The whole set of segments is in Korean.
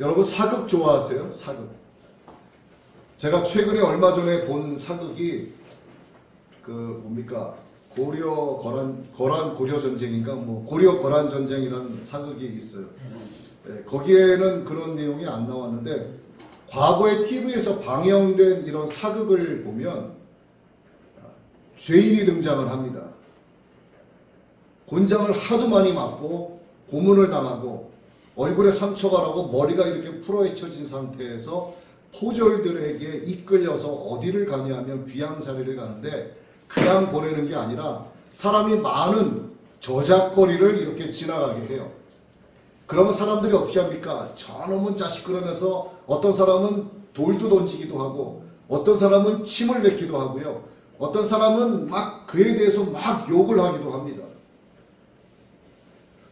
여러분 사극 좋아하세요? 사극. 제가 최근에 얼마 전에 본 사극이 뭡니까? 거란 고려 전쟁인가 고려 거란 전쟁이라는 사극이 있어요. 네, 거기에는 그런 내용이 안 나왔는데 과거에 TV에서 방영된 이런 사극을 보면 죄인이 등장을 합니다. 곤장을 하도 많이 맞고 고문을 당하고 얼굴에 상처가 나고 머리가 이렇게 풀어헤쳐진 상태에서 포졸들에게 이끌려서 어디를 가냐면 귀양살이를 가는데 그냥 보내는 게 아니라 사람이 많은 저작거리를 이렇게 지나가게 해요. 그러면 사람들이 어떻게 합니까? 저놈은 자식 그러면서 어떤 사람은 돌도 던지기도 하고 어떤 사람은 침을 뱉기도 하고요. 어떤 사람은 막 그에 대해서 막 욕을 하기도 합니다.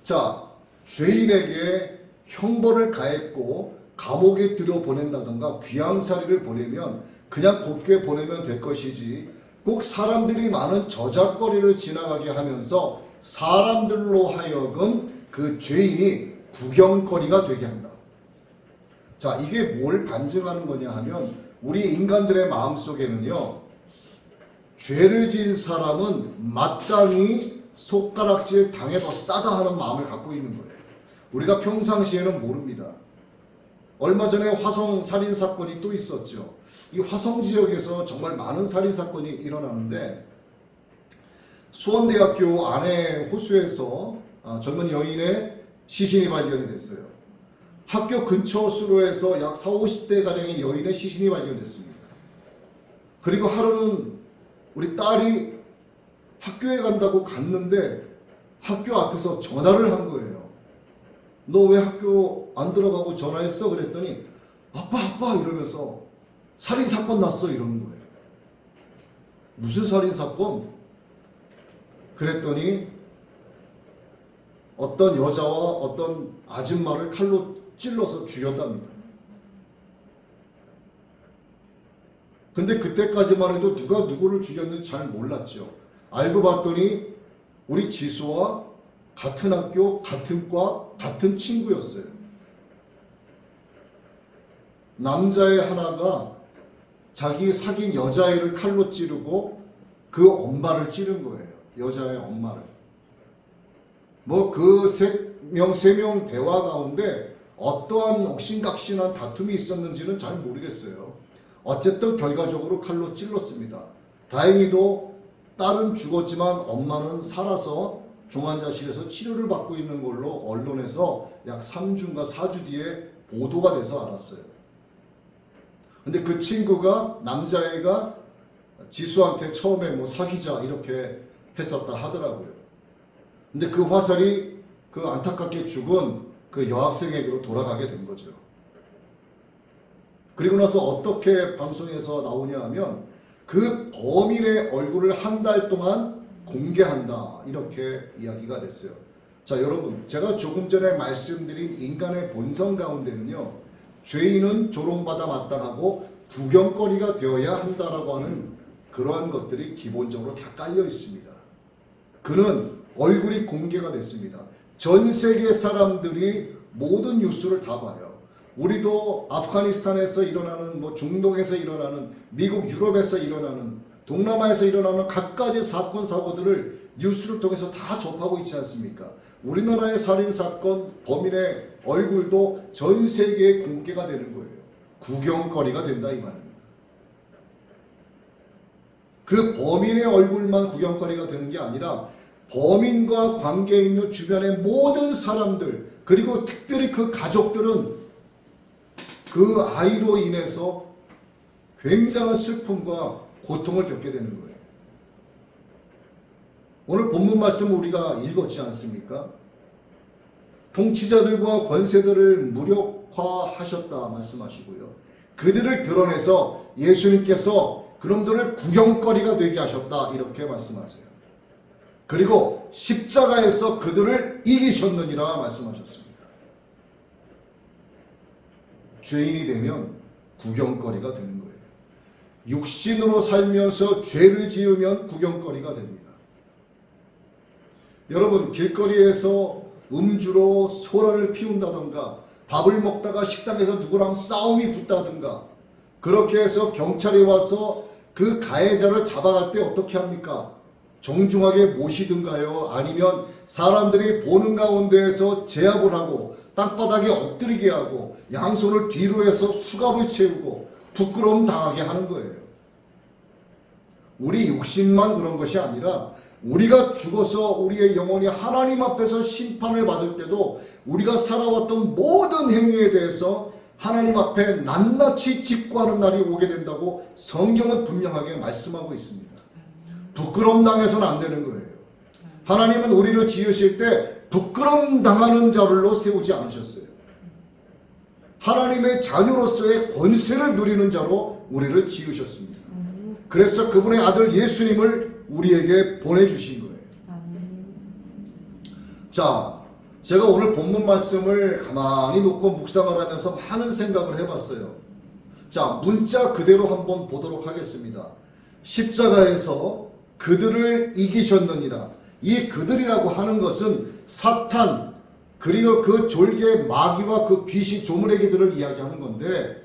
자, 죄인에게 형벌을 가했고 감옥에 들여보낸다던가 귀양살이를 보내면 그냥 곱게 보내면 될 것이지 꼭 사람들이 많은 저작거리를 지나가게 하면서 사람들로 하여금 그 죄인이 구경거리가 되게 한다. 자, 이게 뭘 반증하는 거냐 하면 우리 인간들의 마음속에는요, 죄를 지은 사람은 마땅히 손가락질 당해도 싸다 하는 마음을 갖고 있는 거예요. 우리가 평상시에는 모릅니다. 얼마 전에 화성 살인사건이 또 있었죠. 이 화성 지역에서 정말 많은 살인사건이 일어나는데 수원대학교 안에 호수에서 젊은 여인의 시신이 발견이 됐어요. 학교 근처 수로에서 약 40, 50대가량의 여인의 시신이 발견됐습니다. 그리고 하루는 우리 딸이 학교에 간다고 갔는데 학교 앞에서 전화를 한 거예요. 너 왜 학교 안 들어가고 전화했어? 그랬더니 아빠 이러면서 살인사건 났어 이러는 거예요. 무슨 살인사건? 그랬더니 어떤 여자와 어떤 아줌마를 칼로 찔러서 죽였답니다. 근데 그때까지만 해도 누가 누구를 죽였는지 잘 몰랐죠. 알고 봤더니 우리 지수와 같은 학교, 같은 과, 같은 친구였어요. 남자애 하나가 자기 사귄 여자애를 칼로 찌르고 그 엄마를 찌른 거예요. 여자애 엄마를. 그 세 명 대화 가운데 어떠한 옥신각신한 다툼이 있었는지는 잘 모르겠어요. 어쨌든 결과적으로 칼로 찔렀습니다. 다행히도 딸은 죽었지만 엄마는 살아서 중환자실에서 치료를 받고 있는 걸로 언론에서 약 3주인가 4주 뒤에 보도가 돼서 알았어요. 근데 그 친구가 남자애가 지수한테 처음에 사귀자 이렇게 했었다 하더라고요. 근데 그 화살이 그 안타깝게 죽은 그 여학생에게로 돌아가게 된 거죠. 그리고 나서 어떻게 방송에서 나오냐 하면 그 범인의 얼굴을 한 달 동안 공개한다 이렇게 이야기가 됐어요. 자, 여러분, 제가 조금 전에 말씀드린 인간의 본성 가운데는요, 죄인은 조롱받아 마땅하고 구경거리가 되어야 한다라고 하는 그러한 것들이 기본적으로 다 깔려 있습니다. 그는 얼굴이 공개가 됐습니다. 전 세계 사람들이 모든 뉴스를 다 봐요. 우리도 아프가니스탄에서 일어나는 중동에서 일어나는 미국 유럽에서 일어나는 동남아에서 일어나는 갖가지 사건 사고들을 뉴스를 통해서 다 접하고 있지 않습니까? 우리나라의 살인사건 범인의 얼굴도 전 세계에 공개가 되는 거예요. 구경거리가 된다 이 말입니다. 그 범인의 얼굴만 구경거리가 되는 게 아니라 범인과 관계 있는 주변의 모든 사람들 그리고 특별히 그 가족들은 그 아이로 인해서 굉장한 슬픔과 고통을 겪게 되는 거예요. 오늘 본문 말씀을 우리가 읽었지 않습니까? 통치자들과 권세들을 무력화하셨다 말씀하시고요. 그들을 드러내서 예수님께서 그놈들을 구경거리가 되게 하셨다 이렇게 말씀하세요. 그리고 십자가에서 그들을 이기셨느니라 말씀하셨습니다. 죄인이 되면 구경거리가 되는 거예요. 육신으로 살면서 죄를 지으면 구경거리가 됩니다. 여러분, 길거리에서 음주로 소란을 피운다던가 밥을 먹다가 식당에서 누구랑 싸움이 붙다든가 그렇게 해서 경찰이 와서 그 가해자를 잡아갈 때 어떻게 합니까? 정중하게 모시든가요? 아니면 사람들이 보는 가운데에서 제압을 하고 땅바닥에 엎드리게 하고 양손을 뒤로 해서 수갑을 채우고 부끄러움 당하게 하는 거예요. 우리 육신만 그런 것이 아니라 우리가 죽어서 우리의 영혼이 하나님 앞에서 심판을 받을 때도 우리가 살아왔던 모든 행위에 대해서 하나님 앞에 낱낱이 직구하는 날이 오게 된다고 성경은 분명하게 말씀하고 있습니다. 부끄러움 당해서는 안 되는 거예요. 하나님은 우리를 지으실 때 부끄러움 당하는 자로 세우지 않으셨어요. 하나님의 자녀로서의 권세를 누리는 자로 우리를 지으셨습니다. 그래서 그분의 아들 예수님을 우리에게 보내주신 거예요. 자, 제가 오늘 본문 말씀을 가만히 놓고 묵상을 하면서 많은 생각을 해봤어요. 자, 문자 그대로 한번 보도록 하겠습니다. 십자가에서 그들을 이기셨느니라. 이 그들이라고 하는 것은 사탄 그리고 그 졸개 마귀와 그 귀신 조물애기들을 이야기하는 건데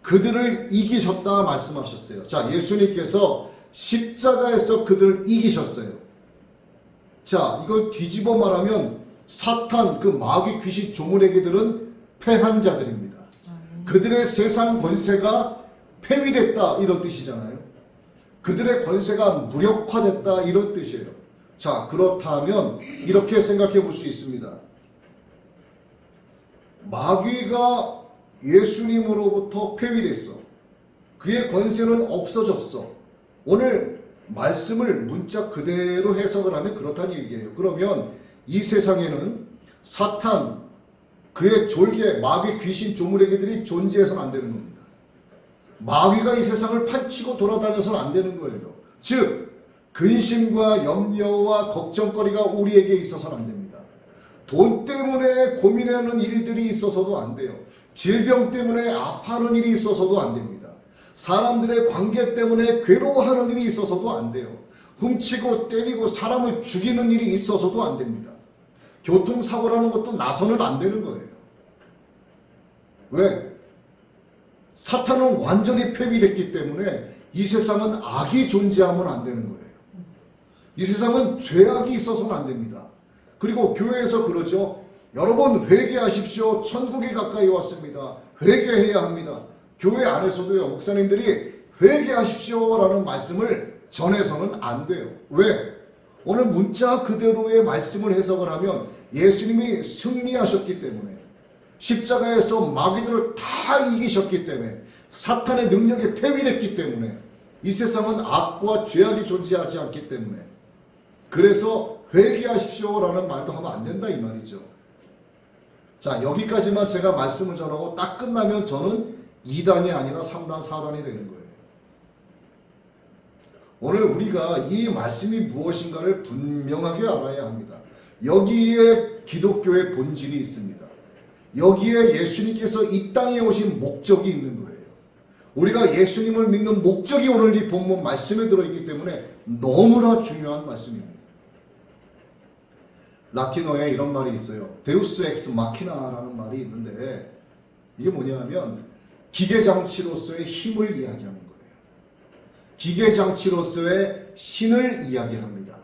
그들을 이기셨다 말씀하셨어요. 자, 예수님께서 십자가에서 그들을 이기셨어요. 자, 이걸 뒤집어 말하면 사탄 그 마귀 귀신 조물애기들은 패한 자들입니다. 그들의 세상 권세가 폐위됐다 이런 뜻이잖아요. 그들의 권세가 무력화됐다 이런 뜻이에요. 자, 그렇다면 이렇게 생각해 볼 수 있습니다. 마귀가 예수님으로부터 폐위됐어. 그의 권세는 없어졌어. 오늘 말씀을 문자 그대로 해석을 하면 그렇다는 얘기예요. 그러면 이 세상에는 사탄, 그의 졸개, 마귀, 귀신, 조물애기들이 존재해서는 안 되는 겁니다. 마귀가 이 세상을 판치고 돌아다녀서는 안 되는 거예요. 즉 근심과 염려와 걱정거리가 우리에게 있어서는 안 됩니다. 돈 때문에 고민하는 일들이 있어서도 안 돼요. 질병 때문에 아파하는 일이 있어서도 안 됩니다. 사람들의 관계 때문에 괴로워하는 일이 있어서도 안 돼요. 훔치고 때리고 사람을 죽이는 일이 있어서도 안 됩니다. 교통사고라는 것도 나서는 안 되는 거예요. 왜? 사탄은 완전히 폐위됐기 때문에 이 세상은 악이 존재하면 안 되는 거예요. 이 세상은 죄악이 있어서는 안 됩니다. 그리고 교회에서 그러죠. 여러분 회개하십시오. 천국이 가까이 왔습니다. 회개해야 합니다. 교회 안에서도요. 목사님들이 회개하십시오 라는 말씀을 전해서는 안 돼요. 왜? 오늘 문자 그대로의 말씀을 해석을 하면 예수님이 승리하셨기 때문에 십자가에서 마귀들을 다 이기셨기 때문에 사탄의 능력이 폐위됐기 때문에 이 세상은 악과 죄악이 존재하지 않기 때문에 그래서 회개하십시오 라는 말도 하면 안 된다 이 말이죠. 자, 여기까지만 제가 말씀을 전하고 딱 끝나면 저는 2단이 아니라 3단, 4단이 되는 거예요. 오늘 우리가 이 말씀이 무엇인가를 분명하게 알아야 합니다. 여기에 기독교의 본질이 있습니다. 여기에 예수님께서 이 땅에 오신 목적이 있는 거예요. 우리가 예수님을 믿는 목적이 오늘 이 본문 말씀에 들어있기 때문에 너무나 중요한 말씀입니다. 라틴어에 이런 말이 있어요. 데우스 엑스 마키나라는 말이 있는데 이게 뭐냐면 기계장치로서의 힘을 이야기하는 거예요. 기계장치로서의 신을 이야기합니다.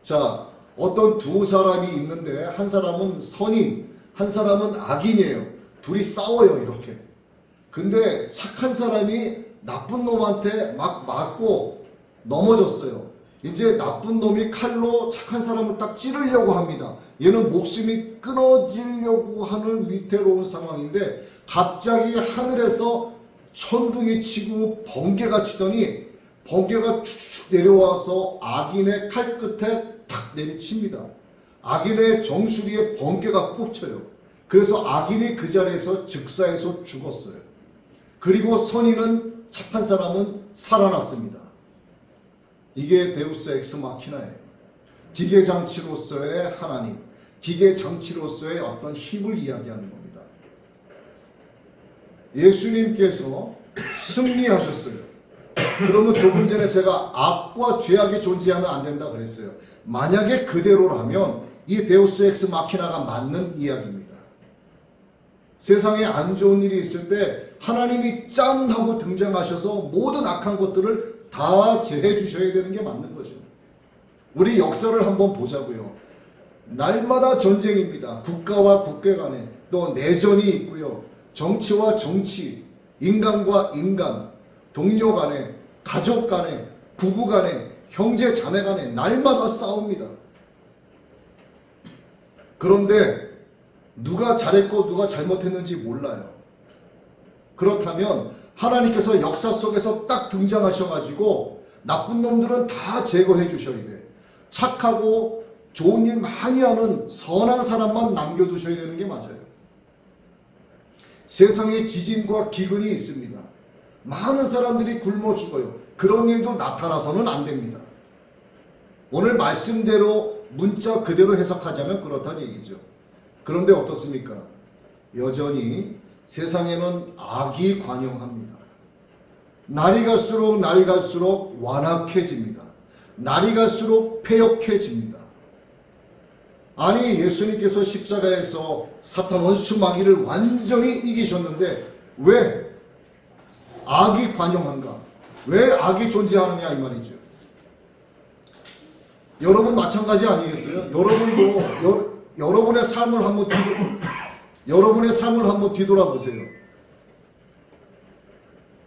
자, 어떤 두 사람이 있는데 한 사람은 선인, 한 사람은 악인이에요. 둘이 싸워요 이렇게. 근데 착한 사람이 나쁜 놈한테 막 맞고 넘어졌어요. 이제 나쁜 놈이 칼로 착한 사람을 딱 찌르려고 합니다. 얘는 목숨이 끊어지려고 하는 위태로운 상황인데 갑자기 하늘에서 천둥이 치고 번개가 치더니 번개가 축축 내려와서 악인의 칼 끝에 탁 내리칩니다. 악인의 정수리에 번개가 꽂혀요. 그래서 악인이 그 자리에서 즉사해서 죽었어요. 그리고 선인은 착한 사람은 살아났습니다. 이게 데우스 엑스 마키나예요. 기계장치로서의 하나님, 기계장치로서의 어떤 힘을 이야기하는 겁니다. 예수님께서 승리하셨어요. 그러면 조금 전에 제가 악과 죄악이 존재하면 안 된다 그랬어요. 만약에 그대로라면 이 데우스 엑스 마키나가 맞는 이야기입니다. 세상에 안 좋은 일이 있을 때 하나님이 짠 하고 등장하셔서 모든 악한 것들을 다 제해 주셔야 되는 게 맞는 거죠. 우리 역사를 한번 보자고요. 날마다 전쟁입니다. 국가와 국가 간에 또 내전이 있고요. 정치와 정치, 인간과 인간, 동료 간에, 가족 간에, 부부 간에, 형제 자매 간에 날마다 싸웁니다. 그런데 누가 잘했고 누가 잘못했는지 몰라요. 그렇다면 하나님께서 역사 속에서 딱 등장하셔가지고 나쁜 놈들은 다 제거해 주셔야 돼. 착하고 좋은 일 많이 하는 선한 사람만 남겨두셔야 되는 게 맞아요. 세상에 지진과 기근이 있습니다. 많은 사람들이 굶어 죽어요. 그런 일도 나타나서는 안 됩니다. 오늘 말씀대로 문자 그대로 해석하자면 그렇다는 얘기죠. 그런데 어떻습니까? 여전히 세상에는 악이 관영합니다. 날이 갈수록 완악해집니다. 날이 갈수록 패역해집니다. 아니, 예수님께서 십자가에서 사탄 원수 마귀를 완전히 이기셨는데 왜 악이 관영한가? 왜 악이 존재하느냐 이 말이죠. 여러분 마찬가지 아니겠어요? 여러분의 삶을 한번 뒤돌아보세요.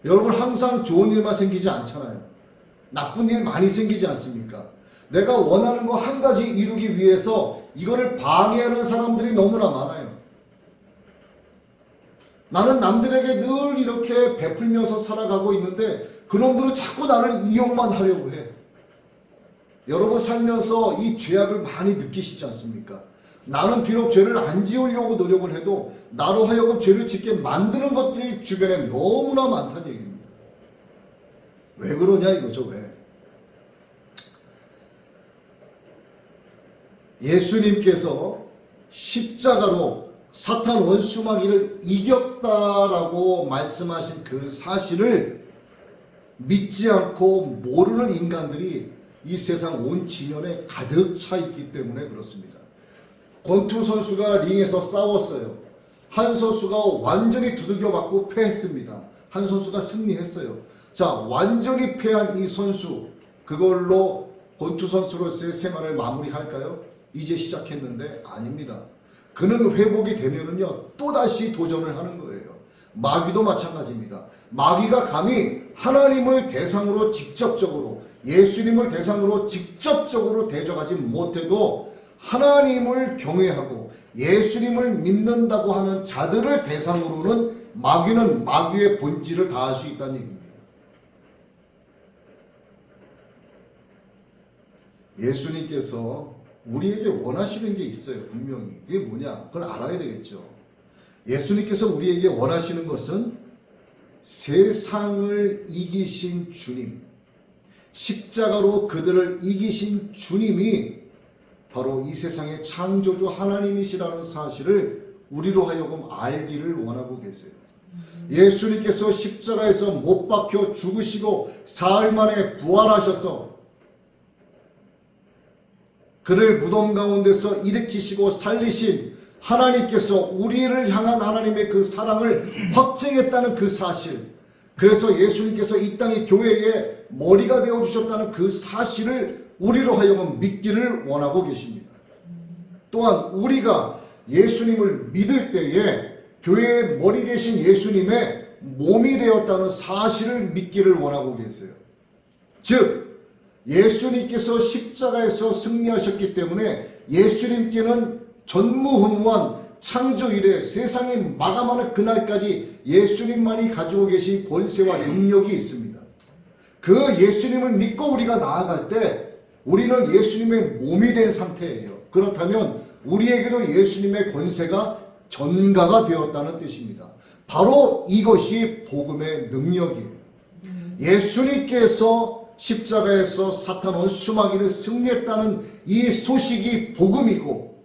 여러분 항상 좋은 일만 생기지 않잖아요. 나쁜 일 많이 생기지 않습니까? 내가 원하는 거 한 가지 이루기 위해서 이거를 방해하는 사람들이 너무나 많아요. 나는 남들에게 늘 이렇게 베풀면서 살아가고 있는데 그놈들은 자꾸 나를 이용만 하려고 해. 여러분 살면서 이 죄악을 많이 느끼시지 않습니까? 나는 비록 죄를 안 지으려고 노력을 해도 나로 하여금 죄를 짓게 만드는 것들이 주변에 너무나 많다는 얘기입니다. 왜 그러냐 이거죠. 왜? 예수님께서 십자가로 사탄 원수마귀를 이겼다라고 말씀하신 그 사실을 믿지 않고 모르는 인간들이 이 세상 온 지면에 가득 차 있기 때문에 그렇습니다. 권투 선수가 링에서 싸웠어요. 한 선수가 완전히 두들겨 맞고 패했습니다. 한 선수가 승리했어요. 자, 완전히 패한 이 선수, 그걸로 권투 선수로서의 생활을 마무리할까요? 이제 시작했는데 아닙니다. 그는 회복이 되면은요 또다시 도전을 하는 거예요. 마귀도 마찬가지입니다. 마귀가 감히 하나님을 대상으로 직접적으로, 예수님을 대상으로 직접적으로 대적하지 못해도 하나님을 경외하고 예수님을 믿는다고 하는 자들을 대상으로는 마귀는 마귀의 본질을 다할 수 있다는 얘기입니다. 예수님께서 우리에게 원하시는 게 있어요. 분명히. 그게 뭐냐? 그걸 알아야 되겠죠. 예수님께서 우리에게 원하시는 것은 세상을 이기신 주님, 십자가로 그들을 이기신 주님이 바로 이 세상의 창조주 하나님이시라는 사실을 우리로 하여금 알기를 원하고 계세요. 예수님께서 십자가에서 못 박혀 죽으시고 사흘 만에 부활하셔서 그를 무덤 가운데서 일으키시고 살리신 하나님께서 우리를 향한 하나님의 그 사랑을 확증했다는 그 사실, 그래서 예수님께서 이 땅의 교회의 머리가 되어주셨다는 그 사실을 우리로 하여금 믿기를 원하고 계십니다. 또한 우리가 예수님을 믿을 때에 교회의 머리 되신 예수님의 몸이 되었다는 사실을 믿기를 원하고 계세요. 즉 예수님께서 십자가에서 승리하셨기 때문에 예수님께는 전무후무한 창조 이래 세상이 마감하는 그날까지 예수님만이 가지고 계신 권세와 능력이 있습니다. 그 예수님을 믿고 우리가 나아갈 때 우리는 예수님의 몸이 된 상태예요. 그렇다면 우리에게도 예수님의 권세가 전가가 되었다는 뜻입니다. 바로 이것이 복음의 능력이에요. 예수님께서 십자가에서 사탄 원수마귀를 승리했다는 이 소식이 복음이고,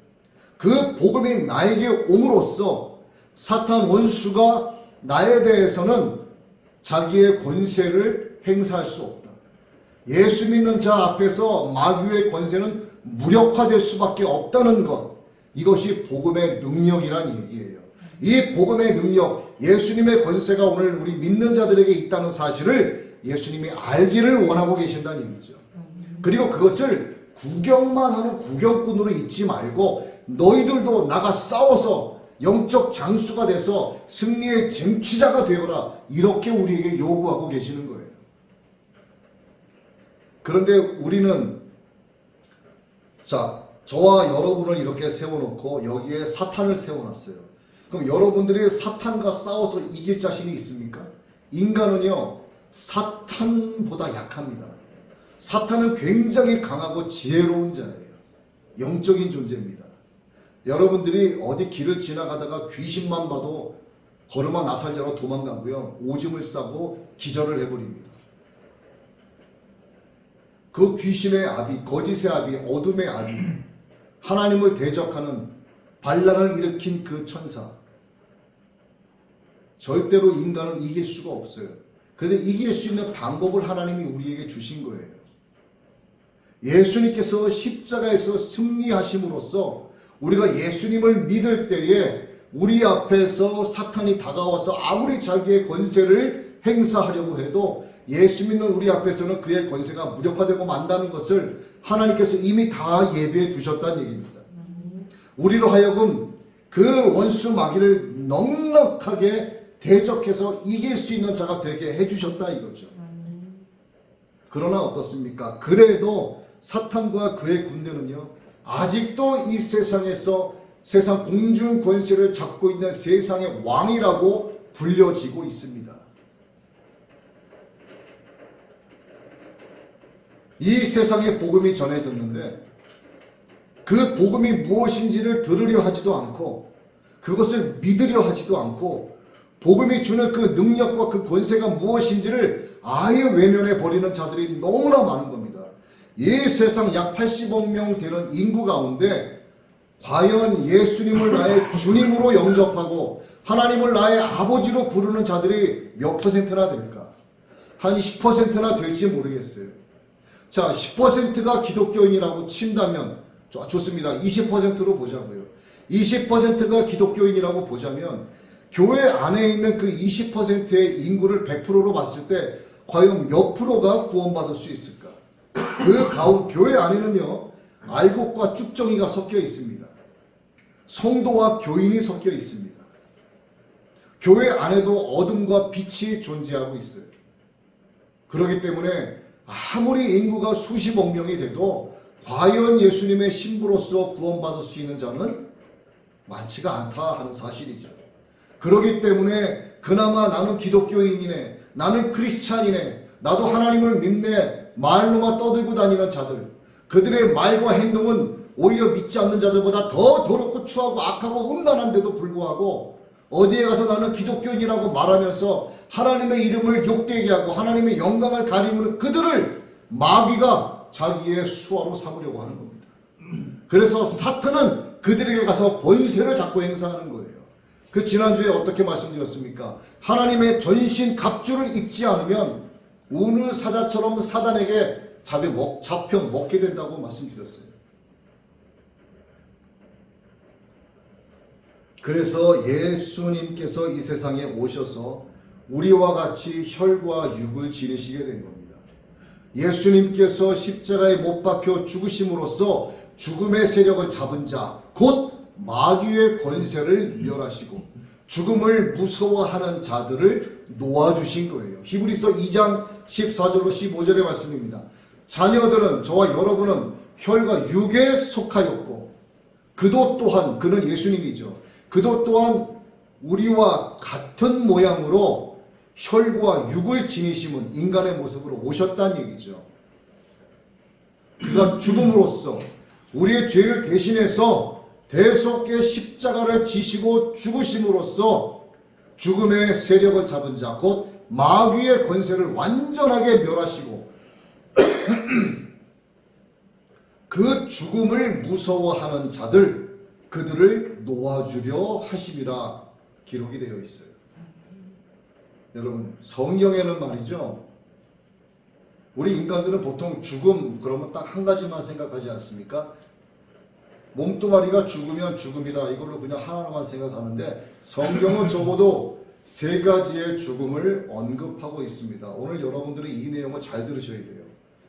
그 복음이 나에게 옴으로써 사탄 원수가 나에 대해서는 자기의 권세를 행사할 수 없다. 예수 믿는 자 앞에서 마귀의 권세는 무력화될 수밖에 없다는 것, 이것이 복음의 능력이란 얘기예요. 이 복음의 능력, 예수님의 권세가 오늘 우리 믿는 자들에게 있다는 사실을 예수님이 알기를 원하고 계신다는 얘기죠. 그리고 그것을 구경만 하는 구경꾼으로 있지 말고 너희들도 나가 싸워서 영적 장수가 돼서 승리의 쟁취자가 되어라, 이렇게 우리에게 요구하고 계시는 거예요. 그런데 우리는 저와 여러분을 이렇게 세워놓고 여기에 사탄을 세워놨어요. 그럼 여러분들이 사탄과 싸워서 이길 자신이 있습니까? 인간은요, 사탄보다 약합니다. 사탄은 굉장히 강하고 지혜로운 자예요. 영적인 존재입니다. 여러분들이 어디 길을 지나가다가 귀신만 봐도 걸음아 나살려라 도망가고요, 오줌을 싸고 기절을 해버립니다. 그 귀신의 아비, 거짓의 아비, 어둠의 아비, 하나님을 대적하는 반란을 일으킨 그 천사, 절대로 인간을 이길 수가 없어요. 그런데 이길 수 있는 방법을 하나님이 우리에게 주신 거예요. 예수님께서 십자가에서 승리하심으로써 우리가 예수님을 믿을 때에 우리 앞에서 사탄이 다가와서 아무리 자기의 권세를 행사하려고 해도 예수 믿는 우리 앞에서는 그의 권세가 무력화되고 만다는 것을 하나님께서 이미 다 예비해 두셨다는 얘기입니다. 우리로 하여금 그 원수 마귀를 넉넉하게 대적해서 이길 수 있는 자가 되게 해주셨다 이거죠. 그러나 어떻습니까? 그래도 사탄과 그의 군대는요, 아직도 이 세상에서 세상 공중 권세를 잡고 있는 세상의 왕이라고 불려지고 있습니다. 이 세상에 복음이 전해졌는데 그 복음이 무엇인지를 들으려 하지도 않고 그것을 믿으려 하지도 않고 복음이 주는 그 능력과 그 권세가 무엇인지를 아예 외면해 버리는 자들이 너무나 많은 겁니다. 이 세상 약 80억 명 되는 인구 가운데 과연 예수님을 나의 주님으로 영접하고 하나님을 나의 아버지로 부르는 자들이 몇 퍼센트나 될까? 한 10%나 될지 모르겠어요. 자, 10%가 기독교인이라고 친다면 좋습니다. 20%로 보자고요. 20%가 기독교인이라고 보자면 교회 안에 있는 그 20%의 인구를 100%로 봤을 때 과연 몇 프로가 구원받을 수 있을까? 그 가운 교회 안에는요, 알곡과 쭉정이가 섞여 있습니다. 성도와 교인이 섞여 있습니다. 교회 안에도 어둠과 빛이 존재하고 있어요. 그렇기 때문에 아무리 인구가 수십억 명이 돼도 과연 예수님의 신부로서 구원받을 수 있는 자는 많지가 않다 하는 사실이죠. 그렇기 때문에 그나마 나는 기독교인이네, 나는 크리스찬이네, 나도 하나님을 믿네 말로만 떠들고 다니는 자들, 그들의 말과 행동은 오히려 믿지 않는 자들보다 더 더럽고 추하고 악하고 음란한데도 불구하고 어디에 가서 나는 기독교인이라고 말하면서 하나님의 이름을 욕되게 하고 하나님의 영광을 가리는 그들을 마귀가 자기의 수하로 삼으려고 하는 겁니다. 그래서 사탄은 그들에게 가서 권세를 잡고 행사하는 거예요. 그 지난주에 어떻게 말씀드렸습니까? 하나님의 전신 갑주를 입지 않으면 우는 사자처럼 사단에게 잡혀 먹게 된다고 말씀드렸어요. 그래서 예수님께서 이 세상에 오셔서 우리와 같이 혈과 육을 지니시게 된 겁니다. 예수님께서 십자가에 못 박혀 죽으심으로써 죽음의 세력을 잡은 자, 곧 마귀의 권세를 멸하시고 죽음을 무서워하는 자들을 놓아주신 거예요. 히브리서 2장 14절로 15절의 말씀입니다. 자녀들은, 저와 여러분은 혈과 육에 속하였고 그도 또한, 그는 예수님이죠. 그도 또한 우리와 같은 모양으로 혈과 육을 지니심은 인간의 모습으로 오셨다는 얘기죠. 그가 죽음으로써 우리의 죄를 대신해서 대속의 십자가를 지시고 죽으심으로써 죽음의 세력을 잡은 자, 곧 마귀의 권세를 완전하게 멸하시고 그 죽음을 무서워하는 자들, 그들을 놓아주려 하심이라 기록이 되어 있어요. 여러분, 성경에는 말이죠, 우리 인간들은 보통 죽음 그러면 딱 한 가지만 생각하지 않습니까? 몸뚱아리가 죽으면 죽음이다. 이걸로 그냥 하나만 생각하는데 성경은 적어도 세 가지의 죽음을 언급하고 있습니다. 오늘 여러분들이 이 내용을 잘 들으셔야 돼요.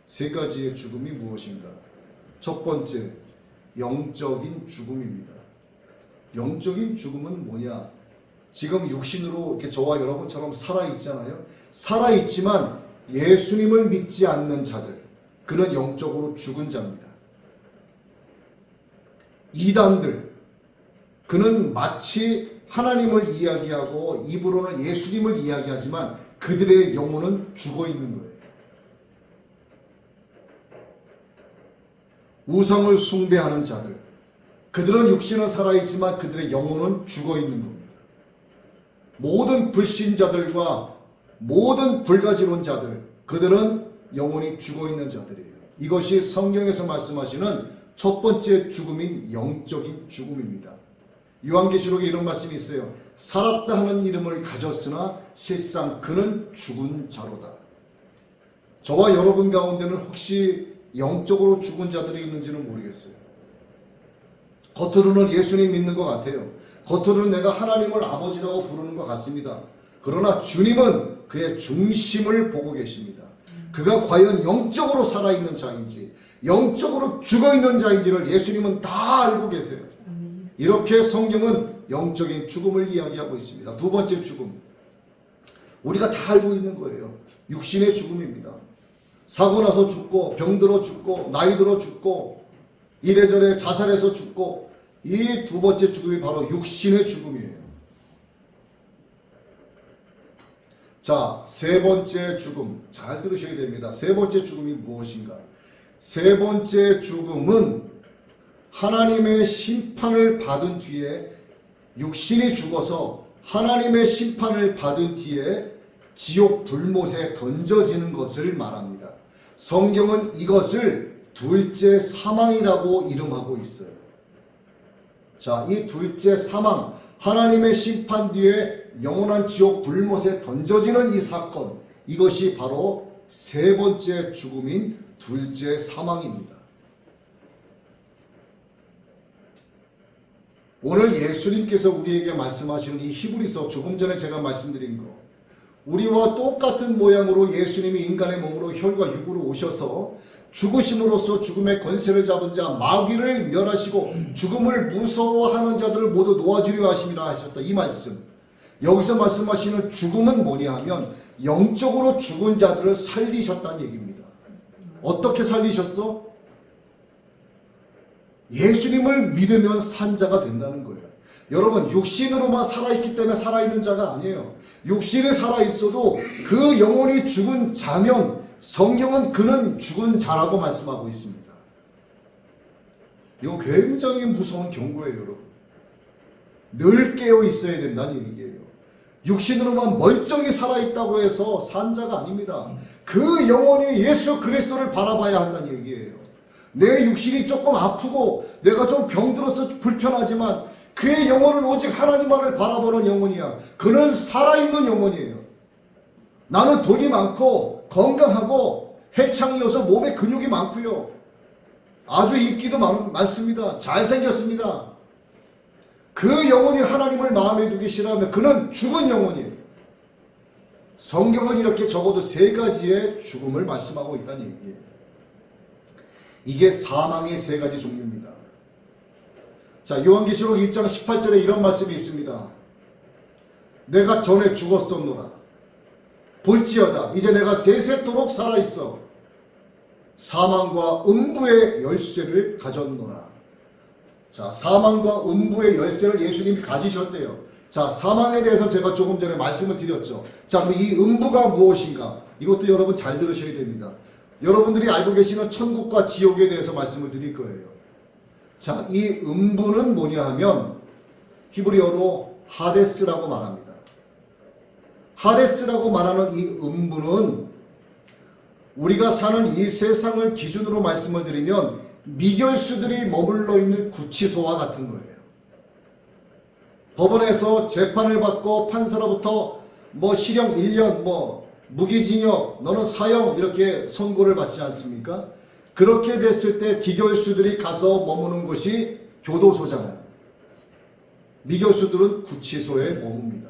세 가지의 죽음이 무엇인가? 첫 번째, 영적인 죽음입니다. 영적인 죽음은 뭐냐? 지금 육신으로 이렇게 저와 여러분처럼 살아있잖아요. 살아있지만 예수님을 믿지 않는 자들, 그는 영적으로 죽은 자입니다. 이단들, 그는 마치 하나님을 이야기하고 입으로는 예수님을 이야기하지만 그들의 영혼은 죽어 있는 거예요. 우상을 숭배하는 자들, 그들은 육신은 살아있지만 그들의 영혼은 죽어 있는 겁니다. 모든 불신자들과 모든 불가지론자들, 그들은 영혼이 죽어 있는 자들이에요. 이것이 성경에서 말씀하시는 첫 번째 죽음인 영적인 죽음입니다. 요한계시록에 이런 말씀이 있어요. 살았다 하는 이름을 가졌으나 실상 그는 죽은 자로다. 저와 여러분 가운데는 혹시 영적으로 죽은 자들이 있는지는 모르겠어요. 겉으로는 예수님 믿는 것 같아요. 겉으로는 내가 하나님을 아버지라고 부르는 것 같습니다. 그러나 주님은 그의 중심을 보고 계십니다. 그가 과연 영적으로 살아있는 자인지 영적으로 죽어있는 자인지를 예수님은 다 알고 계세요. 이렇게 성경은 영적인 죽음을 이야기하고 있습니다. 두 번째 죽음, 우리가 다 알고 있는 거예요. 육신의 죽음입니다. 사고 나서 죽고, 병들어 죽고, 나이 들어 죽고, 이래저래 자살해서 죽고, 이 두 번째 죽음이 바로 육신의 죽음이에요. 자, 세 번째 죽음, 잘 들으셔야 됩니다. 세 번째 죽음이 무엇인가? 세 번째 죽음은 하나님의 심판을 받은 뒤에, 육신이 죽어서 하나님의 심판을 받은 뒤에 지옥 불못에 던져지는 것을 말합니다. 성경은 이것을 둘째 사망이라고 이름하고 있어요. 자, 이 둘째 사망, 하나님의 심판 뒤에 영원한 지옥 불못에 던져지는 이 사건, 이것이 바로 세 번째 죽음인 둘째 사망입니다. 오늘 예수님께서 우리에게 말씀하시는 이 히브리서, 조금 전에 제가 말씀드린 거, 우리와 똑같은 모양으로 예수님이 인간의 몸으로 혈과 육으로 오셔서 죽으심으로써 죽음의 권세를 잡은 자 마귀를 멸하시고 죽음을 무서워하는 자들을 모두 놓아주려 하심이라 하셨다. 이 말씀, 여기서 말씀하시는 죽음은 뭐냐 하면 영적으로 죽은 자들을 살리셨다는 얘기입니다. 어떻게 살리셨어? 예수님을 믿으면 산 자가 된다는 거예요. 여러분, 육신으로만 살아있기 때문에 살아있는 자가 아니에요. 육신에 살아있어도 그 영혼이 죽은 자면 성경은 그는 죽은 자라고 말씀하고 있습니다. 이거 굉장히 무서운 경고예요, 여러분. 늘 깨어 있어야 된다는 얘기예요. 육신으로만 멀쩡히 살아있다고 해서 산 자가 아닙니다. 그 영혼이 예수 그리스도를 바라봐야 한다는 얘기예요. 내 육신이 조금 아프고 내가 좀 병들어서 불편하지만 그의 영혼은 오직 하나님만을 바라보는 영혼이야. 그는 살아있는 영혼이에요. 나는 돈이 많고 건강하고 해창이어서 몸에 근육이 많고요. 아주 인기도 많습니다. 잘생겼습니다. 그 영혼이 하나님을 마음에 두기 싫어하면 그는 죽은 영혼이에요. 성경은 이렇게 적어도 세 가지의 죽음을 말씀하고 있다는 얘기예요. 이게 사망의 세 가지 종류입니다. 자, 요한계시록 1장 18절에 이런 말씀이 있습니다. 내가 전에 죽었었노라. 볼지어다 이제 내가 세세토록 살아있어 사망과 음부의 열쇠를 가졌노라. 자, 사망과 음부의 열쇠를 예수님이 가지셨대요. 자, 사망에 대해서 제가 조금 전에 말씀을 드렸죠. 자, 그럼 이 음부가 무엇인가? 이것도 여러분 잘 들으셔야 됩니다. 여러분들이 알고 계시는 천국과 지옥에 대해서 말씀을 드릴 거예요. 자, 이 음부는 뭐냐 하면 히브리어로 하데스라고 말합니다. 하데스라고 말하는 이 음부는 우리가 사는 이 세상을 기준으로 말씀을 드리면 미결수들이 머물러 있는 구치소와 같은 거예요. 법원에서 재판을 받고 판사로부터 실형 1년, 무기징역, 너는 사형 이렇게 선고를 받지 않습니까? 그렇게 됐을 때 기결수들이 가서 머무는 곳이 교도소잖아요. 미결수들은 구치소에 머뭅니다.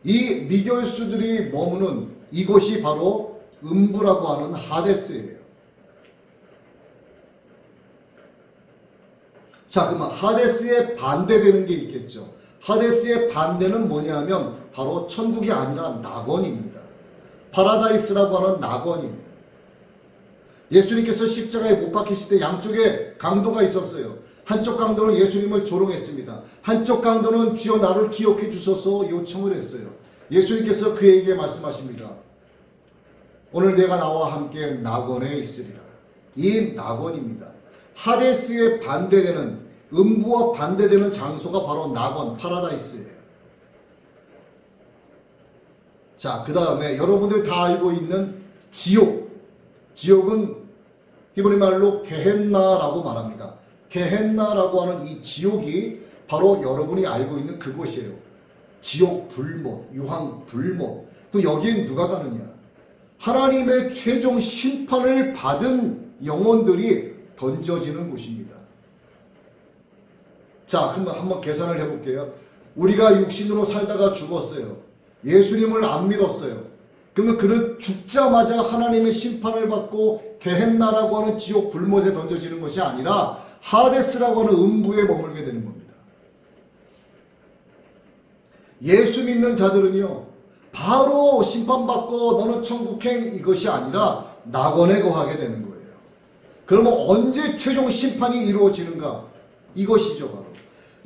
이 미결수들이 머무는 이곳이 바로 음부라고 하는 하데스예요. 자, 그러면 하데스에 반대되는 게 있겠죠. 하데스의 반대는 뭐냐면 바로 천국이 아니라 낙원입니다. 파라다이스라고 하는 낙원이에요. 예수님께서 십자가에 못 박히실 때 양쪽에 강도가 있었어요. 한쪽 강도는 예수님을 조롱했습니다. 한쪽 강도는 주여 나를 기억해 주소서 요청을 했어요. 예수님께서 그에게 말씀하십니다. 오늘 내가 나와 함께 낙원에 있으리라. 이 낙원입니다. 하데스에 반대되는, 음부와 반대되는 장소가 바로 낙원, 파라다이스예요. 자, 그 다음에 여러분들이 다 알고 있는 지옥. 지옥은 히브리 말로 게헨나라고 말합니다. 게헨나라고 하는 이 지옥이 바로 여러분이 알고 있는 그곳이에요. 지옥 불못, 유황 불못. 또 여기엔 누가 가느냐? 하나님의 최종 심판을 받은 영혼들이 던져지는 곳입니다. 자, 그럼 한번 계산을 해볼게요. 우리가 육신으로 살다가 죽었어요. 예수님을 안 믿었어요. 그러면 그는 죽자마자 하나님의 심판을 받고 게헨나라고 하는 지옥 불못에 던져지는 것이 아니라 하데스라고 하는 음부에 머물게 되는 겁니다. 예수 믿는 자들은요, 바로 심판받고 너는 천국행 이것이 아니라 낙원에 거하게 되는 거예요. 그러면 언제 최종 심판이 이루어지는가? 이것이죠, 바로.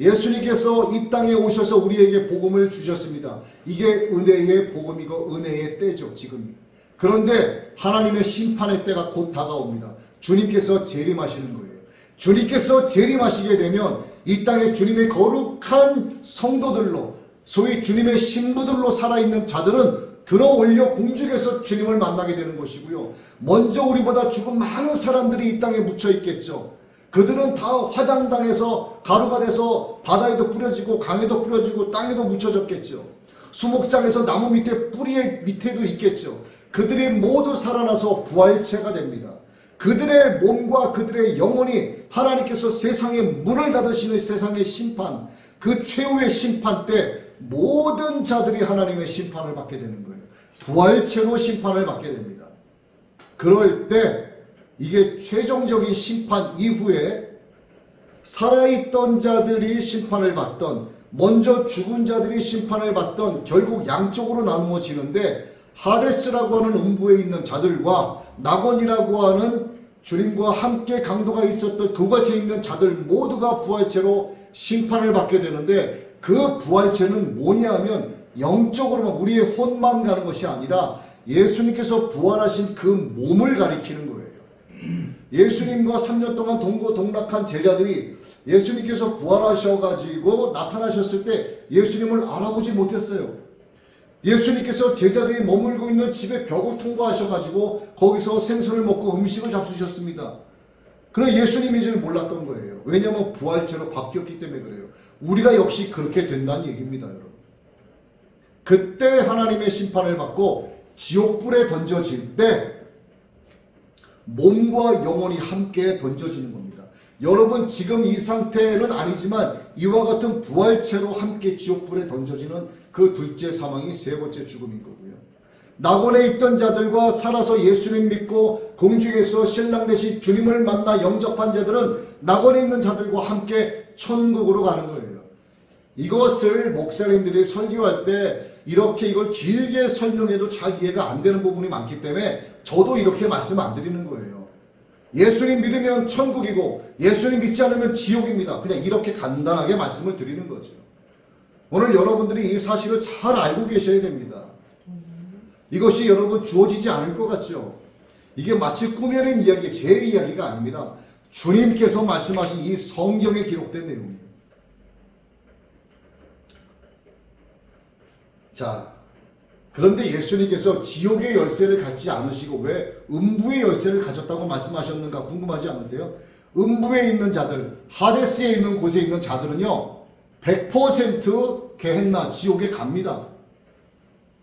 예수님께서 이 땅에 오셔서 우리에게 복음을 주셨습니다. 이게 은혜의 복음이고 은혜의 때죠, 지금이. 그런데 하나님의 심판의 때가 곧 다가옵니다. 주님께서 재림하시는 거예요. 주님께서 재림하시게 되면 이 땅에 주님의 거룩한 성도들로, 소위 주님의 신부들로 살아있는 자들은 들어올려 공중에서 주님을 만나게 되는 것이고요. 먼저 우리보다 죽은 많은 사람들이 이 땅에 묻혀 있겠죠. 그들은 다 화장당해서 가루가 돼서 바다에도 뿌려지고 강에도 뿌려지고 땅에도 묻혀졌겠죠. 수목장에서 나무 밑에 뿌리 밑에도 있겠죠. 그들이 모두 살아나서 부활체가 됩니다. 그들의 몸과 그들의 영혼이 하나님께서 세상의 문을 닫으시는 세상의 심판, 그 최후의 심판 때 모든 자들이 하나님의 심판을 받게 되는 거예요. 부활체로 심판을 받게 됩니다. 그럴 때 이게 최종적인 심판 이후에 살아있던 자들이 심판을 받던, 먼저 죽은 자들이 심판을 받던, 결국 양쪽으로 나누어지는데 하데스라고 하는 음부에 있는 자들과 낙원이라고 하는 주님과 함께 강도가 있었던 그곳에 있는 자들 모두가 부활체로 심판을 받게 되는데, 그 부활체는 뭐냐 하면 영적으로만 우리의 혼만 가는 것이 아니라 예수님께서 부활하신 그 몸을 가리키는 거예요. 예수님과 3년 동안 동고동락한 제자들이 예수님께서 부활하셔가지고 나타나셨을 때 예수님을 알아보지 못했어요. 예수님께서 제자들이 머물고 있는 집의 벽을 통과하셔가지고 거기서 생선을 먹고 음식을 잡수셨습니다. 그러나 예수님인지를 몰랐던 거예요. 왜냐하면 부활체로 바뀌었기 때문에 그래요. 우리가 역시 그렇게 된다는 얘기입니다, 여러분. 그때 하나님의 심판을 받고 지옥불에 던져질 때 몸과 영혼이 함께 던져지는 겁니다. 여러분 지금 이 상태는 아니지만 이와 같은 부활체로 함께 지옥불에 던져지는 그 둘째 사망이 세 번째 죽음인 거고요. 낙원에 있던 자들과 살아서 예수님 믿고 공중에서 신랑 되신 주님을 만나 영접한 자들은 낙원에 있는 자들과 함께 천국으로 가는 거예요. 이것을 목사님들이 설교할 때 이렇게 이걸 길게 설명해도 잘 이해가 안 되는 부분이 많기 때문에 저도 이렇게 말씀 안 드리는 거예요. 예수님 믿으면 천국이고 예수님 믿지 않으면 지옥입니다. 그냥 이렇게 간단하게 말씀을 드리는 거죠. 오늘 여러분들이 이 사실을 잘 알고 계셔야 됩니다. 이것이 여러분 주어지지 않을 것 같죠? 이게 마치 꾸며낸 이야기, 제 이야기가 아닙니다. 주님께서 말씀하신 이 성경에 기록된 내용이에요. 자, 그런데 예수님께서 지옥의 열쇠를 갖지 않으시고 왜 음부의 열쇠를 가졌다고 말씀하셨는가 궁금하지 않으세요? 음부에 있는 자들, 하데스에 있는 곳에 있는 자들은요 100% 게헨나 지옥에 갑니다.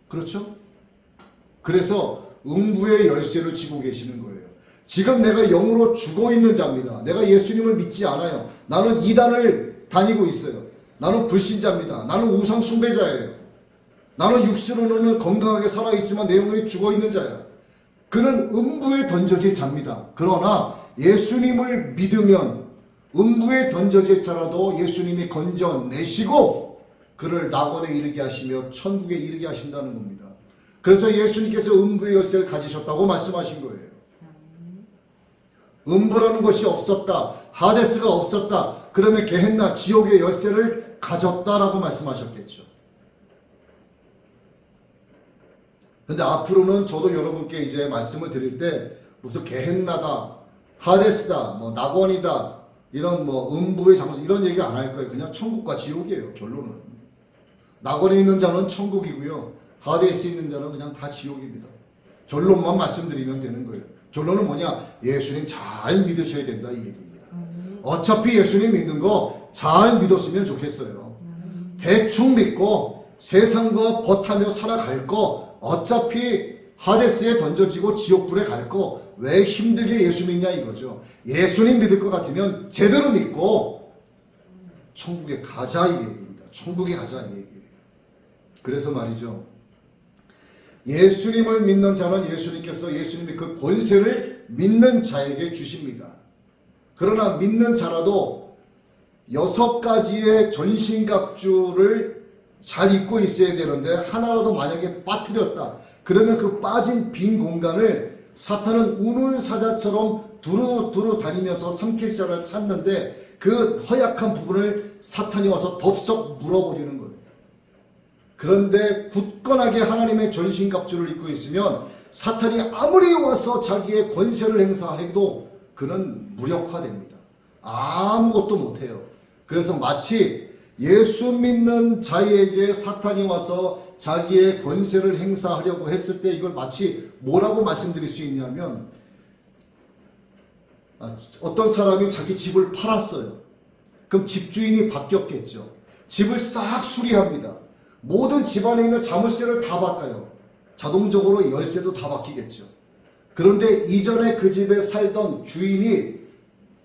그렇죠? 그래서 음부의 열쇠를 쥐고 계시는 거예요. 지금 내가 영으로 죽어 있는 자입니다. 내가 예수님을 믿지 않아요. 나는 이단을 다니고 있어요. 나는 불신자입니다. 나는 우상 숭배자예요. 나는 육수로는 건강하게 살아있지만 내 영혼이 죽어 있는 자야. 그는 음부에 던져질 자입니다. 그러나 예수님을 믿으면 음부에 던져질 자라도 예수님이 건져내시고 그를 낙원에 이르게 하시며 천국에 이르게 하신다는 겁니다. 그래서 예수님께서 음부의 열쇠를 가지셨다고 말씀하신 거예요. 음부라는 것이 없었다. 하데스가 없었다. 그러면 게헨나 지옥의 열쇠를 가졌다라고 말씀하셨겠죠. 근데 앞으로는 저도 여러분께 이제 말씀을 드릴 때 무슨 게헨나다, 하데스다, 뭐 낙원이다, 이런 뭐 음부의 장소 이런 얘기 안 할 거예요. 그냥 천국과 지옥이에요. 결론은. 낙원에 있는 자는 천국이고요. 하데스에 있는 자는 그냥 다 지옥입니다. 결론만 말씀드리면 되는 거예요. 결론은 뭐냐? 예수님 잘 믿으셔야 된다 이 얘기입니다. 어차피 예수님 믿는 거 잘 믿었으면 좋겠어요. 대충 믿고 세상과 벗하며 살아갈 거 어차피 하데스에 던져지고 지옥불에 갈 거 왜 힘들게 예수 믿냐 이거죠. 예수님 믿을 것 같으면 제대로 믿고 천국에 가자 이 얘기입니다. 천국에 가자 이 얘기예요. 그래서 말이죠. 예수님을 믿는 자는 예수님께서 예수님의 그 권세를 믿는 자에게 주십니다. 그러나 믿는 자라도 6가지의 전신갑주를 잘 입고 있어야 되는데 하나라도 만약에 빠뜨렸다. 그러면 그 빠진 빈 공간을 사탄은 우는 사자처럼 두루두루 다니면서 삼킬 자를 찾는데 그 허약한 부분을 사탄이 와서 덥석 물어버리는 거예요. 그런데 굳건하게 하나님의 전신갑주를 입고 있으면 사탄이 아무리 와서 자기의 권세를 행사해도 그는 무력화됩니다. 아무것도 못해요. 그래서 마치 예수 믿는 자에게 사탄이 와서 자기의 권세를 행사하려고 했을 때 이걸 마치 뭐라고 말씀드릴 수 있냐면 어떤 사람이 자기 집을 팔았어요. 그럼 집주인이 바뀌었겠죠. 집을 싹 수리합니다. 모든 집안에 있는 자물쇠를 다 바꿔요. 자동적으로 열쇠도 다 바뀌겠죠. 그런데 이전에 그 집에 살던 주인이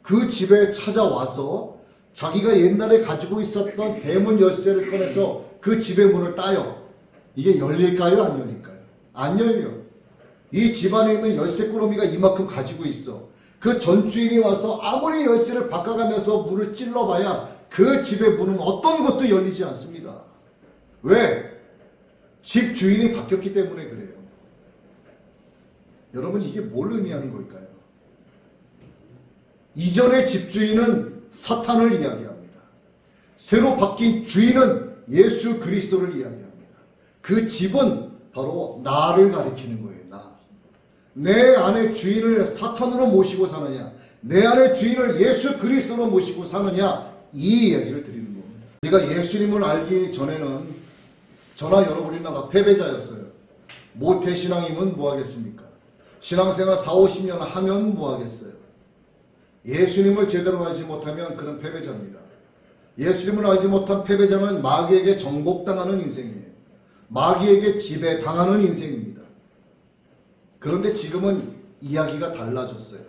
그 집에 찾아와서 자기가 옛날에 가지고 있었던 대문 열쇠를 꺼내서 그 집의 문을 따요. 이게 열릴까요? 안 열릴까요? 안 열려. 이 집안에 있는 열쇠 꾸러미가 이만큼 가지고 있어. 그 전 주인이 와서 아무리 열쇠를 바꿔가면서 문을 찔러봐야 그 집의 문은 어떤 것도 열리지 않습니다. 왜? 집 주인이 바뀌었기 때문에 그래요. 여러분 이게 뭘 의미하는 걸까요? 이전의 집주인은 사탄을 이야기합니다. 새로 바뀐 주인은 예수 그리스도를 이야기합니다. 그 집은 바로 나를 가리키는 거예요. 나. 내 안의 주인을 사탄으로 모시고 사느냐, 내 안의 주인을 예수 그리스도로 모시고 사느냐, 이 이야기를 드리는 겁니다. 우리가 예수님을 알기 전에는 저나 여러분이나 다 패배자였어요. 모태신앙이면 뭐 하겠습니까? 신앙생활 40-50년 하면 뭐 하겠어요? 예수님을 제대로 알지 못하면 그런 패배자입니다. 예수님을 알지 못한 패배자는 마귀에게 정복당하는 인생이에요. 마귀에게 지배당하는 인생입니다. 그런데 지금은 이야기가 달라졌어요.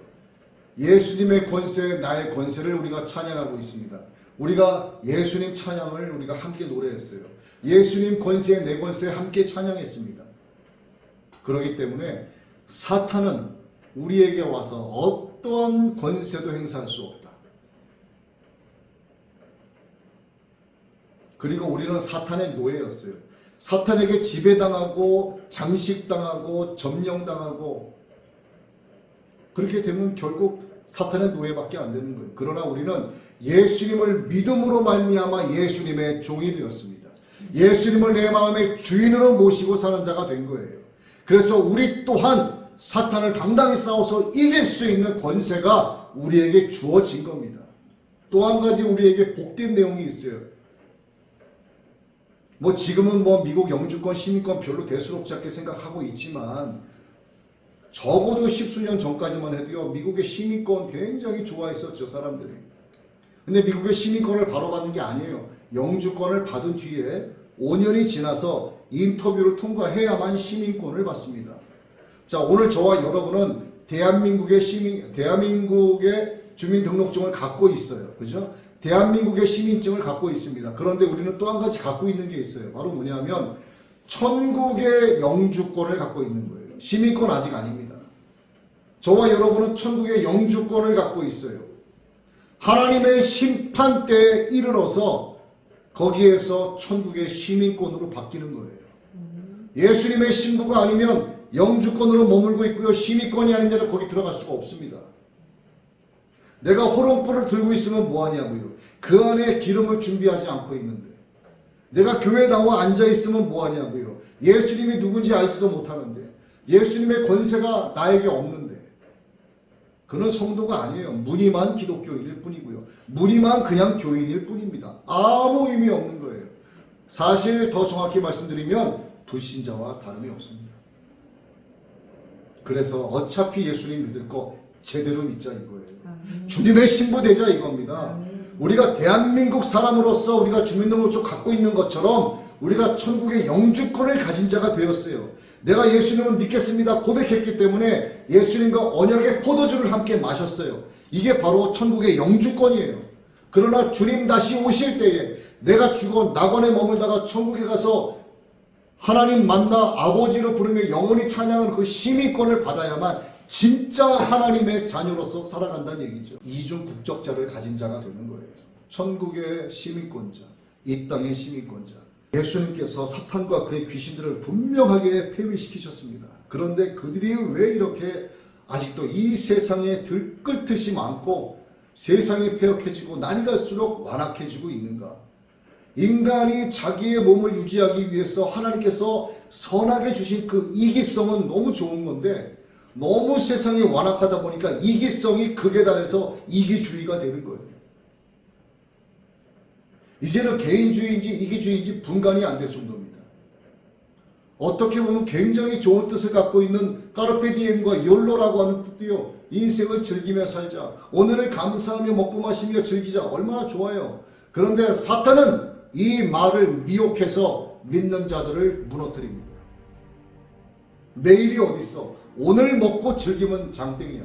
예수님의 권세, 나의 권세를 우리가 찬양하고 있습니다. 우리가 예수님 찬양을 우리가 함께 노래했어요. 예수님 권세, 내 권세 함께 찬양했습니다. 그렇기 때문에 사탄은 우리에게 와서 어떠한 권세도 행사할 수 없다. 그리고 우리는 사탄의 노예였어요. 사탄에게 지배당하고 장식당하고 점령당하고 그렇게 되면 결국 사탄의 노예밖에 안 되는 거예요. 그러나 우리는 예수님을 믿음으로 말미암아 예수님의 종이 되었습니다. 예수님을 내 마음의 주인으로 모시고 사는 자가 된 거예요. 그래서 우리 또한 사탄을 당당히 싸워서 이길 수 있는 권세가 우리에게 주어진 겁니다. 또 한 가지 우리에게 복된 내용이 있어요. 뭐 지금은 뭐 미국 영주권, 시민권 별로 대수롭지 않게 생각하고 있지만 적어도 10수년 전까지만 해도요, 미국의 시민권 굉장히 좋아했었죠, 사람들이. 근데 미국의 시민권을 바로 받는 게 아니에요. 영주권을 받은 뒤에 5년이 지나서 인터뷰를 통과해야만 시민권을 받습니다. 자, 오늘 저와 여러분은 대한민국의 주민등록증을 갖고 있어요. 그죠? 대한민국의 시민증을 갖고 있습니다. 그런데 우리는 또 한 가지 갖고 있는 게 있어요. 바로 뭐냐면 천국의 영주권을 갖고 있는 거예요. 시민권 아직 아닙니다. 저와 여러분은 천국의 영주권을 갖고 있어요. 하나님의 심판때에 이르러서 거기에서 천국의 시민권으로 바뀌는 거예요. 예수님의 신부가 아니면 영주권으로 머물고 있고요. 시민권이 아닌 자는 거기 들어갈 수가 없습니다. 내가 호롱불을 들고 있으면 뭐하냐고요. 그 안에 기름을 준비하지 않고 있는데 내가 교회에 나와 앉아있으면 뭐하냐고요. 예수님이 누군지 알지도 못하는데 예수님의 권세가 나에게 없는데 그는 성도가 아니에요. 무늬만 기독교인일 뿐이고요. 무늬만 그냥 교인일 뿐입니다. 아무 의미 없는 거예요. 사실 더 정확히 말씀드리면 불신자와 다름이 없습니다. 그래서 어차피 예수님 믿을 거 제대로 믿자 이거예요. 주님의 신부 되자 이겁니다. 우리가 대한민국 사람으로서 우리가 주민등록증 갖고 있는 것처럼 우리가 천국의 영주권을 가진 자가 되었어요. 내가 예수님을 믿겠습니다 고백했기 때문에 예수님과 언약의 포도주를 함께 마셨어요. 이게 바로 천국의 영주권이에요. 그러나 주님 다시 오실 때에 내가 죽어 낙원에 머물다가 천국에 가서 하나님 만나 아버지로 부르며 영원히 찬양하는 그 시민권을 받아야만 진짜 하나님의 자녀로서 살아간다는 얘기죠. 이중 국적자를 가진 자가 되는 거예요. 천국의 시민권자, 이 땅의 시민권자. 예수님께서 사탄과 그의 귀신들을 분명하게 폐위시키셨습니다. 그런데 그들이 왜 이렇게 아직도 이 세상에 들끓듯이 많고 세상이 폐역해지고 날이 갈수록 완악해지고 있는가? 인간이 자기의 몸을 유지하기 위해서 하나님께서 선하게 주신 그 이기성은 너무 좋은 건데 너무 세상이 완악하다 보니까 이기성이 극에 달해서 이기주의가 되는 거예요. 이제는 개인주의인지 이기주의인지 분간이 안 될 정도입니다. 어떻게 보면 굉장히 좋은 뜻을 갖고 있는 까르페디엠과 욜로라고 하는 뜻도요. 인생을 즐기며 살자. 오늘을 감사하며 먹고 마시며 즐기자. 얼마나 좋아요. 그런데 사탄은 이 말을 미혹해서 믿는 자들을 무너뜨립니다. 내일이 어디 있어? 오늘 먹고 즐기면 장땡이야.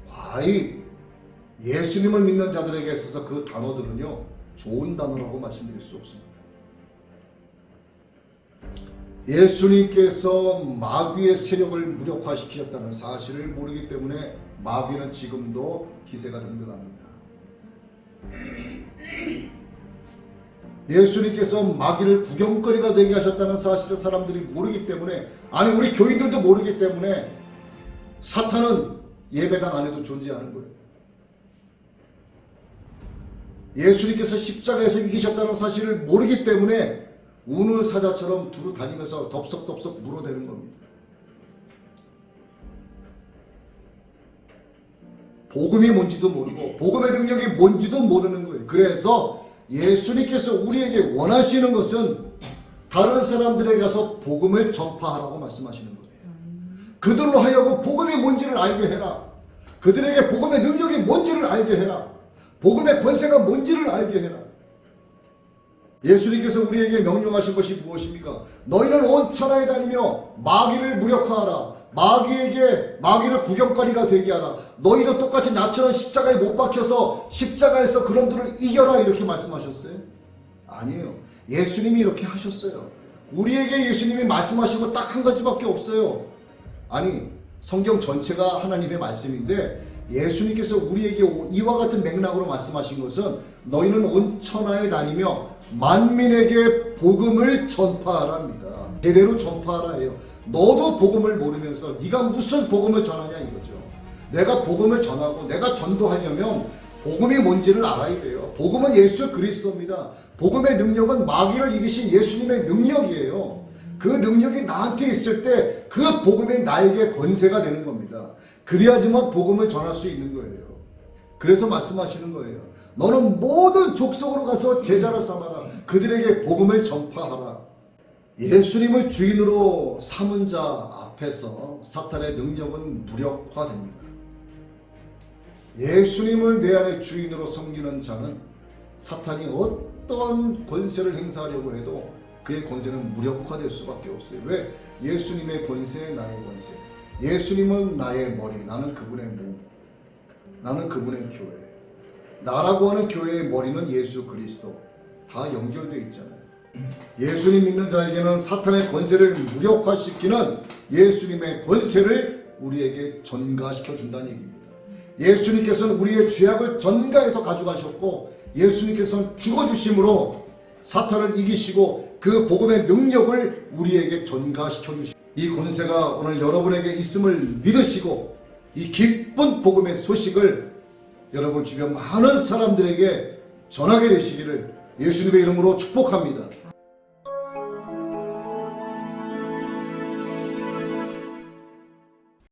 과히 예수님을 믿는 자들에게 있어서 그 단어들은요 좋은 단어라고 말씀드릴 수 없습니다. 예수님께서 마귀의 세력을 무력화시키셨다는 사실을 모르기 때문에 마귀는 지금도 기세가 등등합니다. 예수님께서 마귀를 구경거리가 되게 하셨다는 사실을 사람들이 모르기 때문에, 아니 우리 교인들도 모르기 때문에 사탄은 예배당 안에도 존재하는 거예요. 예수님께서 십자가에서 이기셨다는 사실을 모르기 때문에 우는 사자처럼 두루 다니면서 덥석덥석 물어대는 겁니다. 복음이 뭔지도 모르고 복음의 능력이 뭔지도 모르는 거예요. 그래서 예수님께서 우리에게 원하시는 것은 다른 사람들에게 가서 복음을 전파하라고 말씀하시는 거예요. 그들로 하여금 복음이 뭔지를 알게 해라. 그들에게 복음의 능력이 뭔지를 알게 해라. 복음의 권세가 뭔지를 알게 해라. 예수님께서 우리에게 명령하신 것이 무엇입니까? 너희는 온 천하에 다니며 마귀를 무력화하라. 마귀를 구경거리가 되게 하라. 너희도 똑같이 나처럼 십자가에 못 박혀서 십자가에서 그놈들을 이겨라. 이렇게 말씀하셨어요? 아니에요. 예수님이 이렇게 하셨어요. 우리에게 예수님이 말씀하신 건 딱 한 가지밖에 없어요. 아니 성경 전체가 하나님의 말씀인데 예수님께서 우리에게 이와 같은 맥락으로 말씀하신 것은 너희는 온 천하에 다니며 만민에게 복음을 전파하랍니다. 제대로 전파하라 해요. 너도 복음을 모르면서 네가 무슨 복음을 전하냐 이거죠. 내가 복음을 전하고 내가 전도하려면 복음이 뭔지를 알아야 돼요. 복음은 예수 그리스도입니다. 복음의 능력은 마귀를 이기신 예수님의 능력이에요. 그 능력이 나한테 있을 때 그 복음이 나에게 권세가 되는 겁니다. 그래야지만 복음을 전할 수 있는 거예요. 그래서 말씀하시는 거예요. 너는 모든 족속으로 가서 제자를 삼아라. 그들에게 복음을 전파하라. 예수님을 주인으로 삼은 자 앞에서 사탄의 능력은 무력화됩니다. 예수님을 내 안에 주인으로 섬기는 자는 사탄이 어떤 권세를 행사하려고 해도 그의 권세는 무력화될 수밖에 없어요. 왜? 예수님의 권세, 나의 권세. 예수님은 나의 머리, 나는 그분의 몸, 나는 그분의 교회. 나라고 하는 교회의 머리는 예수 그리스도. 다 연결되어 있잖아요. 예수님 믿는 자에게는 사탄의 권세를 무력화시키는 예수님의 권세를 우리에게 전가시켜 준다는 얘기입니다. 예수님께서는 우리의 죄악을 전가해서 가져가셨고, 예수님께서는 죽어주심으로 사탄을 이기시고 그 복음의 능력을 우리에게 전가시켜 주시고, 이 권세가 오늘 여러분에게 있음을 믿으시고 이 기쁜 복음의 소식을 여러분 주변 많은 사람들에게 전하게 되시기를 예수님의 이름으로 축복합니다.